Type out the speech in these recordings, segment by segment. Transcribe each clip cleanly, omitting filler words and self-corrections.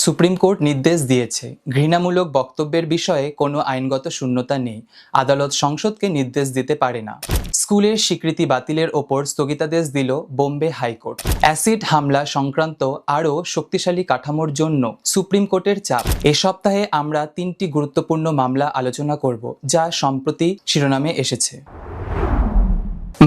Supreme court নির্দেশ দিয়েছে, ঘৃণামূলক বক্তব্যের বিষয়ে কোনো আইনগত শূন্যতা নেই। আদালত সংসদকে নির্দেশ দিতে পারে না। স্কুলের স্বীকৃতি বাতিলের ওপর স্থগিতাদেশ দিল বোম্বে হাইকোর্ট। অ্যাসিড হামলা সংক্রান্ত আরও শক্তিশালী কাঠামোর জন্য সুপ্রিম কোর্টের চাপ। এ সপ্তাহে আমরা 3টি গুরুত্বপূর্ণ মামলা আলোচনা করব, যা সম্প্রতি শিরোনামে এসেছে।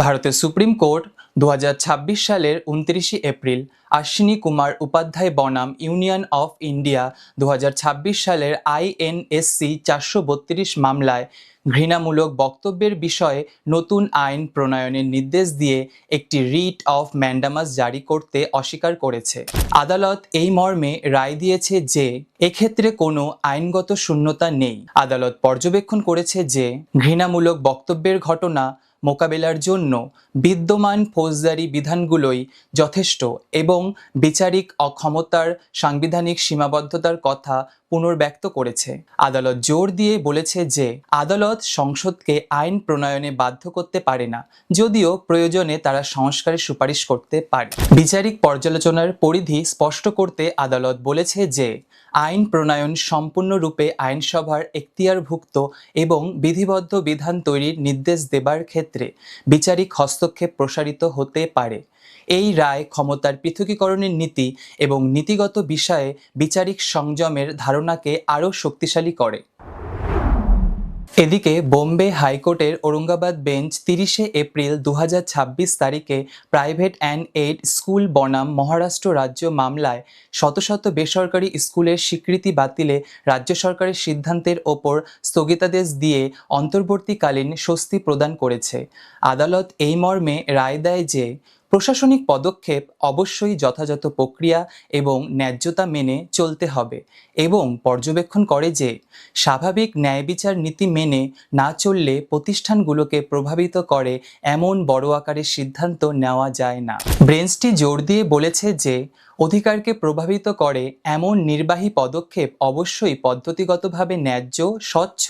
ভারতের সুপ্রিম কোর্ট 2026 সালের 29 এপ্রিল অশ্বিনী কুমার উপাধ্যায় বনাম ইউনিয়ন অফ ইন্ডিয়া 2026 সালের INSC 432 মামলায় ঘৃণামূলক বক্তব্যের বিষয়ে নতুন আইন প্রণয়নের নির্দেশ দিয়ে একটি রিট অফ ম্যান্ডামাস জারি করতে অস্বীকার করেছে। আদালত এই মর্মে রায় দিয়েছে যে এক্ষেত্রে কোনো আইনগত শূন্যতা নেই। আদালত পর্যবেক্ষণ করেছে যে ঘৃণামূলক বক্তব্যের ঘটনা মোকাবেলার জন্য বিদ্যমান ফৌজদারি বিধানগুলোই যথেষ্ট এবং বিচারিক অক্ষমতার সাংবিধানিক সীমাবদ্ধতার কথা পুনর্ব্যক্ত করেছে। আদালত জোর দিয়ে বলেছে যে আদালত সংসদকে আইন প্রণয়নে বাধ্য করতে পারে না, যদিও প্রয়োজনে তারা সংস্কারের সুপারিশ করতে পারে। বিচারিক পর্যালোচনার পরিধি স্পষ্ট করতে আদালত বলেছে যে আইন প্রণয়ন সম্পূর্ণরূপে আইনসভার এখতিয়ারভুক্ত এবং বিধিবদ্ধ বিধান তৈরির নির্দেশ দেবার ক্ষেত্রে বিচারিক হস্তক্ষেপ প্রসারিত হতে পারে। এই রায় ক্ষমতার পৃথকীকরণের নীতি এবং নীতিগত বিষয়ে বিচারিক সংযমের ধারণাকে আরও শক্তিশালী করে। এদিকে বোম্বে হাইকোর্টের ঔরঙ্গাবাদ বেঞ্চ 30 এপ্রিল 2026 তারিখে প্রাইভেট অ্যান্ড এইড স্কুল বনাম মহারাষ্ট্র রাজ্য মামলায় শত শত বেসরকারি স্কুলের স্বীকৃতি বাতিলে রাজ্য সরকারের সিদ্ধান্তের ওপর স্থগিতাদেশ দিয়ে অন্তর্বর্তীকালীন স্বস্তি প্রদান করেছে। আদালত এই মর্মে রায় দেয় যে প্রশাসনিক পদক্ষেপ অবশ্যই যথাযথ প্রক্রিয়া এবং ন্যায্যতা মেনে চলতে হবে এবং পর্যবেক্ষণ করে যে স্বাভাবিক ন্যায়বিচার নীতি মেনে না চললে প্রতিষ্ঠানগুলোকে প্রভাবিত করে এমন বড় আকারের সিদ্ধান্ত নেওয়া যায় না। বেঞ্চটি জোর দিয়ে বলেছে যে অধিকারকে প্রভাবিত করে এমন নির্বাহী পদক্ষেপ অবশ্যই পদ্ধতিগতভাবে ন্যায্য, স্বচ্ছ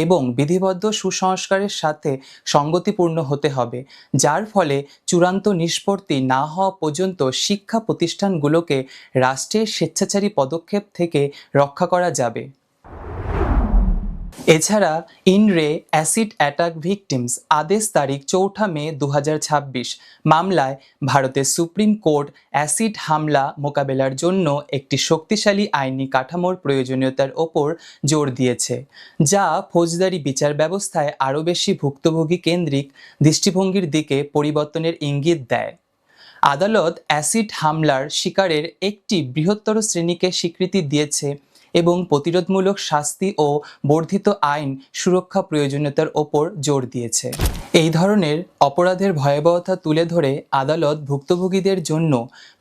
এবং বিধিবদ্ধ সুসংস্কারের সাথে সঙ্গতিপূর্ণ হতে হবে, যার ফলে চূড়ান্ত নিষ্পত্তি না হওয়া পর্যন্ত শিক্ষা প্রতিষ্ঠানগুলোকে রাষ্ট্রের স্বেচ্ছাচারী পদক্ষেপ থেকে রক্ষা করা যাবে। এছাড়া ইনরে অ্যাসিড অ্যাটাক ভিকটিমস আদেশ তারিখ 4 মে 2026 মামলায় ভারতের সুপ্রিম কোর্ট অ্যাসিড হামলা মোকাবেলার জন্য একটি শক্তিশালী আইনি কাঠামোর প্রয়োজনীয়তার ওপর জোর দিয়েছে, যা ফৌজদারি বিচার ব্যবস্থায় আরও বেশি ভুক্তভোগী কেন্দ্রিক দৃষ্টিভঙ্গির দিকে পরিবর্তনের ইঙ্গিত দেয়। আদালত অ্যাসিড হামলার শিকারের একটি বৃহত্তর শ্রেণীকে স্বীকৃতি দিয়েছে এবং প্রতিরোধমূলক শাস্তি ও বর্ধিত আইন সুরক্ষা প্রয়োজনীয়তার ওপর জোর দিয়েছে। এই ধরনের অপরাধের ভয়াবহতা তুলে ধরে আদালত ভুক্তভোগীদের জন্য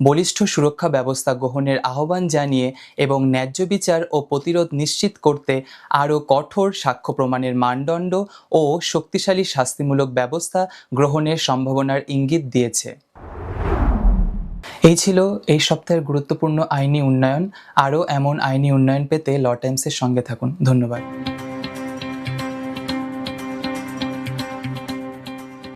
বলিষ্ঠ সুরক্ষা ব্যবস্থা গ্রহণের আহ্বান জানিয়ে এবং ন্যায্য বিচার ও প্রতিরোধ নিশ্চিত করতে আরও কঠোর সাক্ষ্য প্রমাণের মানদণ্ড ও শক্তিশালী শাস্তিমূলক ব্যবস্থা গ্রহণের সম্ভাবনার ইঙ্গিত দিয়েছে। এই ছিল এই সপ্তাহের গুরুত্বপূর্ণ আইনি উন্নয়ন। আরও এমন আইনি উন্নয়ন পেতে ল টাইমসের সঙ্গে থাকুন। ধন্যবাদ।